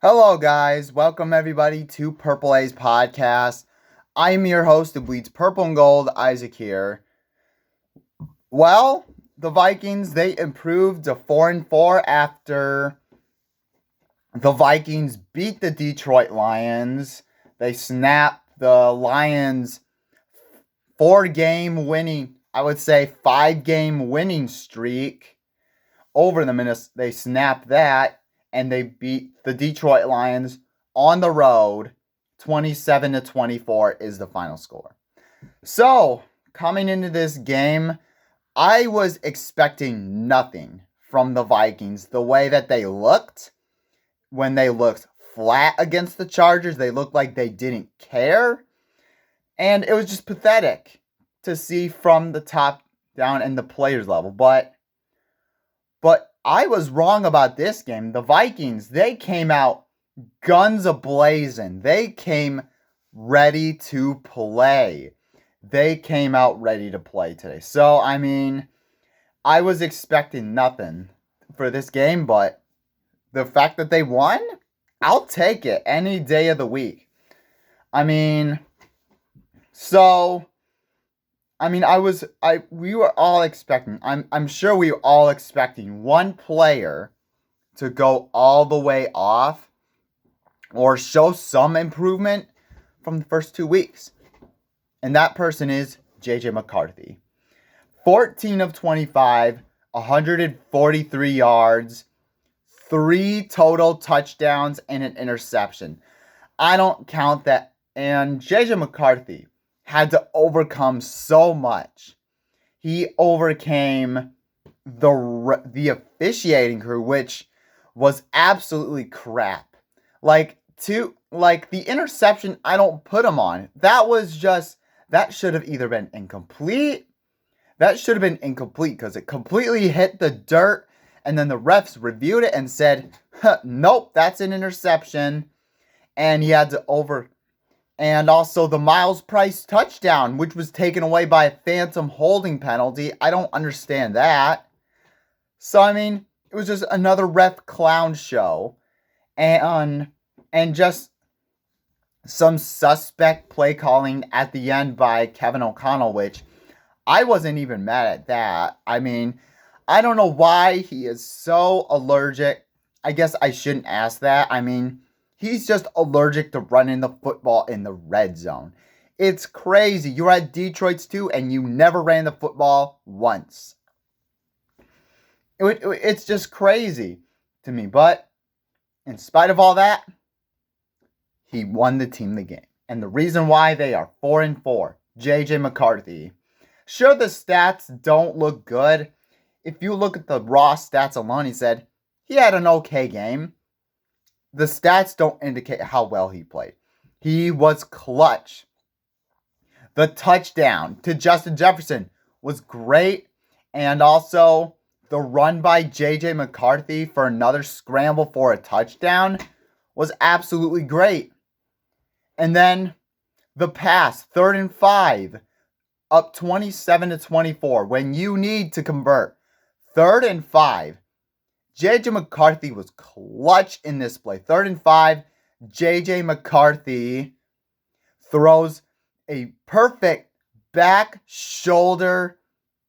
Hello, guys. Welcome, everybody, to Purple A's podcast. I'm your host who bleeds purple and gold, Isaac here. Well, the Vikings, they improved to 4-4 after the Vikings beat the Detroit Lions. They snapped the Lions' 5-game winning streak over them, and they snapped that, and they beat the Detroit Lions on the road. 27-24 is the final score. So, coming into this game, I was expecting nothing from the Vikings. The way that they looked, when they looked flat against the Chargers, they looked like they didn't care. And it was just pathetic to see from the top down and the players level. But I was wrong about this game. The Vikings, they came out guns a-blazing. They came ready to play. They came out ready to play today. So, I was expecting nothing for this game, but the fact that they won, I'll take it any day of the week. We were all expecting, I'm sure we were all expecting one player to go all the way off or show some improvement from the first 2 weeks. And that person is JJ McCarthy. 14 of 25, 143 yards, 3 total touchdowns, and an interception. I don't count that. And JJ McCarthy had to overcome so much. He overcame the officiating crew, which was absolutely crap. The interception, I don't put him on. That should have either been incomplete. That should have been incomplete because it completely hit the dirt, and then the refs reviewed it and said, nope, that's an interception. And he had to and also the Miles Price touchdown, which was taken away by a phantom holding penalty. I don't understand that. So, it was just another ref clown show. And just some suspect play calling at the end by Kevin O'Connell, which I wasn't even mad at that. I don't know why he is so allergic. I guess I shouldn't ask that. He's just allergic to running the football in the red zone. It's crazy. You were at Detroit's too, and you never ran the football once. It's just crazy to me. But in spite of all that, he won the team the game. And the reason why they are 4-4, JJ McCarthy. Sure, the stats don't look good. If you look at the raw stats alone, he said he had an okay game. The stats don't indicate how well he played. He was clutch. The touchdown to Justin Jefferson was great. And also, the run by JJ McCarthy for another scramble for a touchdown was absolutely great. And then the pass, 3rd and 5, up 27-24, when you need to convert. 3rd and 5. JJ McCarthy was clutch in this play. 3rd and 5, JJ McCarthy throws a perfect back shoulder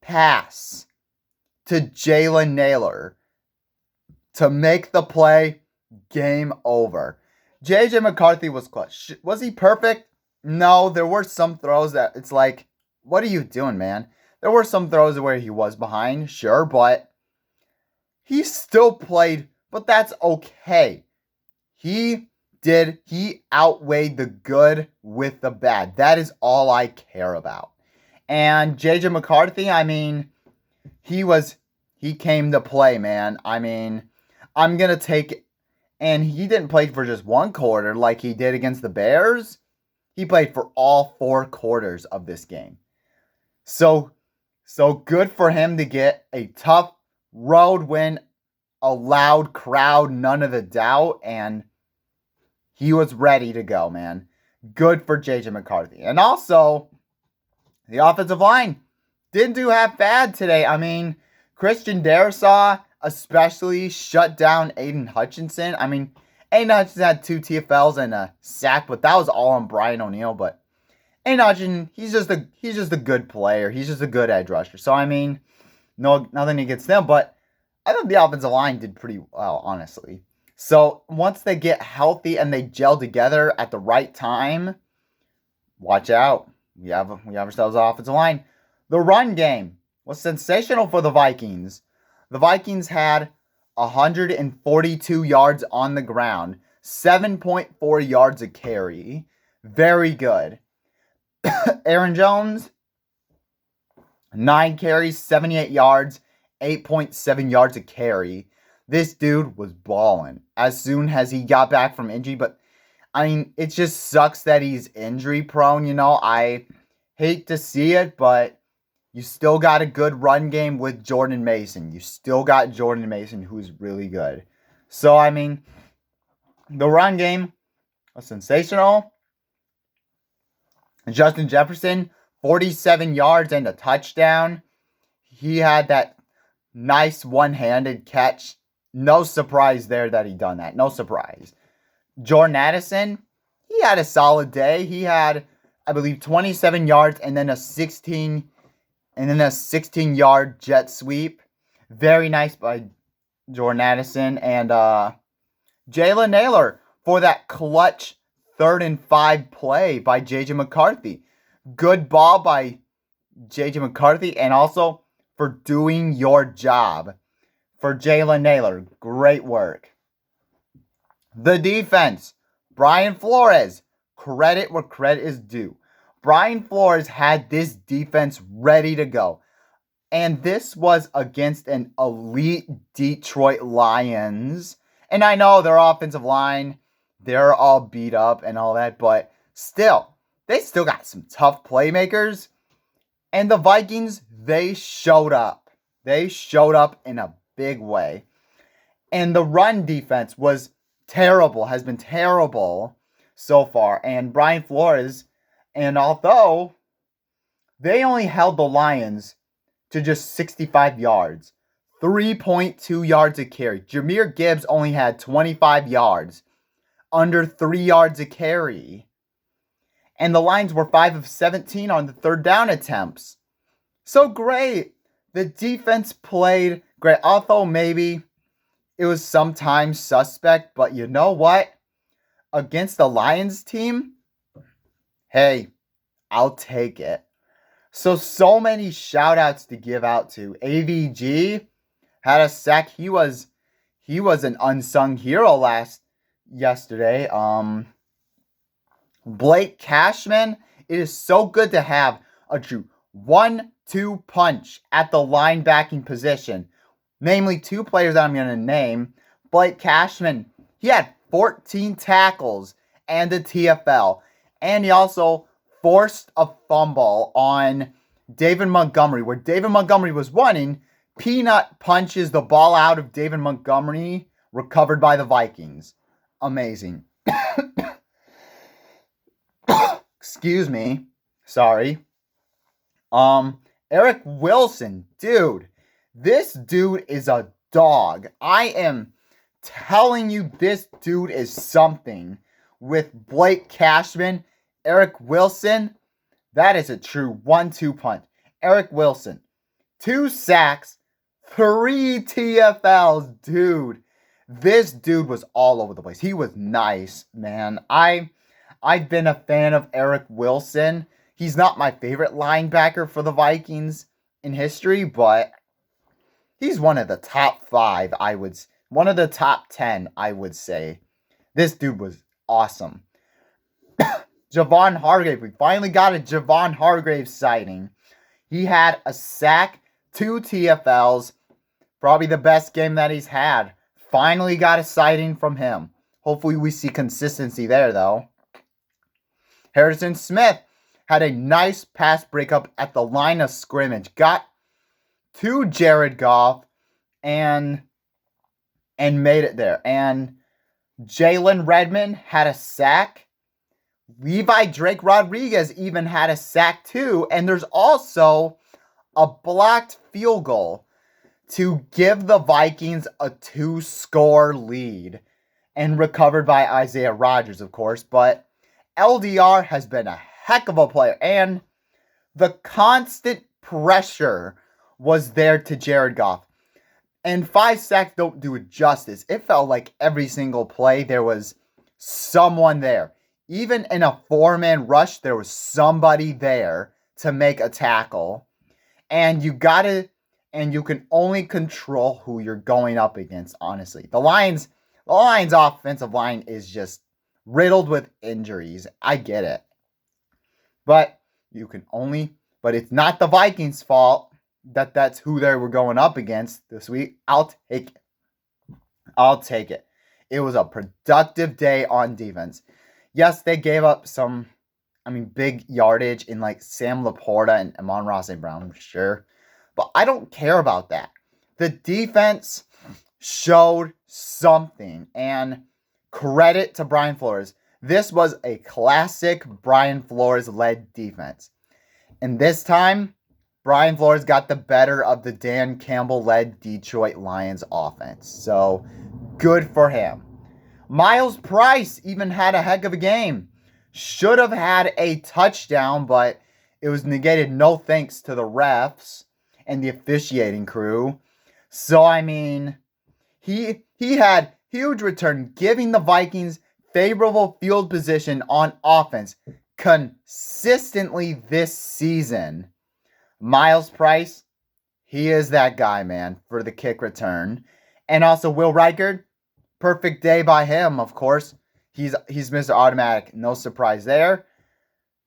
pass to Jalen Naylor to make the play. Game over. JJ McCarthy was clutch. Was he perfect? No, there were some throws that it's like, what are you doing, man? There were some throws where he was behind, sure, but he still played, but that's okay. He outweighed the good with the bad. That is all I care about. And JJ McCarthy, he came to play, man. I'm going to take it. And he didn't play for just one quarter like he did against the Bears. He played for all 4 quarters of this game. So good for him to get a tough road win, a loud crowd, none of the doubt, and he was ready to go, man. Good for JJ McCarthy. And also, the offensive line didn't do half bad today. Christian Darrisaw especially shut down Aiden Hutchinson. Aiden Hutchinson had 2 TFLs and a sack, but that was all on Brian O'Neill. But Aiden Hutchinson, he's just a good player. He's just a good edge rusher. So I mean, no, nothing against them, but I thought the offensive line did pretty well, honestly. So once they get healthy and they gel together at the right time, watch out. We have ourselves an offensive line. The run game was sensational for the Vikings. The Vikings had 142 yards on the ground, 7.4 yards a carry. Very good. Aaron Jones, 9 carries, 78 yards, 8.7 yards a carry. This dude was balling as soon as he got back from injury. But, I mean, it just sucks that he's injury prone, you know. I hate to see it, but you still got a good run game with Jordan Mason. You still got Jordan Mason, who's really good. So, I mean, the run game was sensational. Justin Jefferson, 47 yards and a touchdown. He had that nice one-handed catch. No surprise there that he done that. No surprise. Jordan Addison, he had a solid day. He had, I believe, 27 yards and then a 16-yard jet sweep. Very nice by Jordan Addison. And Jalen Naylor for that clutch 3rd and 5 play by J.J. McCarthy. Good ball by J.J. McCarthy, and also for doing your job. For Jalen Naylor, great work. The defense, Brian Flores, credit where credit is due. Brian Flores had this defense ready to go. And this was against an elite Detroit Lions. And I know their offensive line, they're all beat up and all that, but still, they still got some tough playmakers. And the Vikings, they showed up. They showed up in a big way. And the run defense was terrible, has been terrible so far. And Brian Flores, and although they only held the Lions to just 65 yards, 3.2 yards a carry. Jahmyr Gibbs only had 25 yards, under 3 yards a carry. And the Lions were 5 of 17 on the 3rd down attempts. So great. The defense played great, although maybe it was sometimes suspect, but you know what? Against the Lions team, hey, I'll take it. So many shout outs to give out to. AVG had a sack. He was an unsung hero yesterday. Blake Cashman, it is so good to have a true 1-2 punch at the linebacking position. Namely, 2 players that I'm going to name. Blake Cashman, he had 14 tackles and a TFL. And he also forced a fumble on David Montgomery, where David Montgomery was running. Peanut punches the ball out of David Montgomery, recovered by the Vikings. Amazing. Excuse me. Sorry. Eric Wilson, dude. This dude is a dog. I am telling you, this dude is something. With Blake Cashman, Eric Wilson, that is a true 1-2 punch. Eric Wilson, 2 sacks, 3 TFLs, dude. This dude was all over the place. He was nice, man. I've been a fan of Eric Wilson. He's not my favorite linebacker for the Vikings in history, but he's one of the top 5, one of the top 10, I would say. This dude was awesome. Javon Hargrave. We finally got a Javon Hargrave sighting. He had a sack, 2 TFLs. Probably the best game that he's had. Finally got a sighting from him. Hopefully we see consistency there, though. Harrison Smith had a nice pass breakup at the line of scrimmage. Got to Jared Goff and made it there. And Jalen Redmond had a sack. Levi Drake Rodriguez even had a sack too. And there's also a blocked field goal to give the Vikings a 2-score lead. and recovered by Isaiah Rodgers, of course. But LDR has been a heck of a player, and the constant pressure was there to Jared Goff. And 5 sacks don't do it justice. It felt like every single play there was someone there. Even in a 4-man rush, there was somebody there to make a tackle. And you can only control who you're going up against, honestly. The Lions' offensive line is just riddled with injuries. I get it. But it's not the Vikings' fault that's who they were going up against this week. I'll take it. It was a productive day on defense. Yes, they gave up some, big yardage in like Sam Laporta and Amon-Ra St. Brown, sure. But I don't care about that. The defense showed something, and credit to Brian Flores. This was a classic Brian Flores-led defense. And this time, Brian Flores got the better of the Dan Campbell-led Detroit Lions offense. So, good for him. Miles Price even had a heck of a game. Should have had a touchdown, but it was negated no thanks to the refs and the officiating crew. So, he had huge return, giving the Vikings favorable field position on offense consistently this season. Miles Price, he is that guy, man, for the kick return. And also Will Reichard, perfect day by him, of course. He's Mr. Automatic, no surprise there.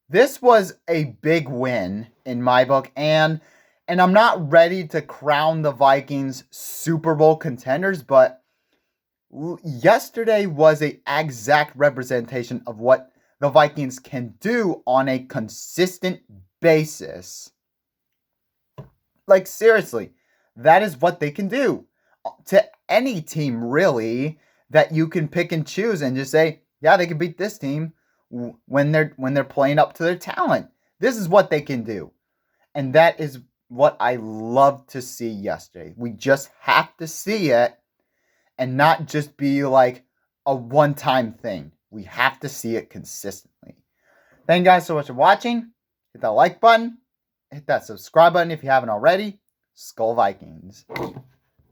This was a big win in my book, and I'm not ready to crown the Vikings Super Bowl contenders, but yesterday was an exact representation of what the Vikings can do on a consistent basis. Like, seriously, that is what they can do to any team, really, that you can pick and choose and just say, yeah, they can beat this team when they're playing up to their talent. This is what they can do. And that is what I loved to see yesterday. We just have to see it and not just be like a one-time thing. We have to see it consistently. Thank you guys so much for watching. Hit that like button. Hit that subscribe button if you haven't already. Skull Vikings.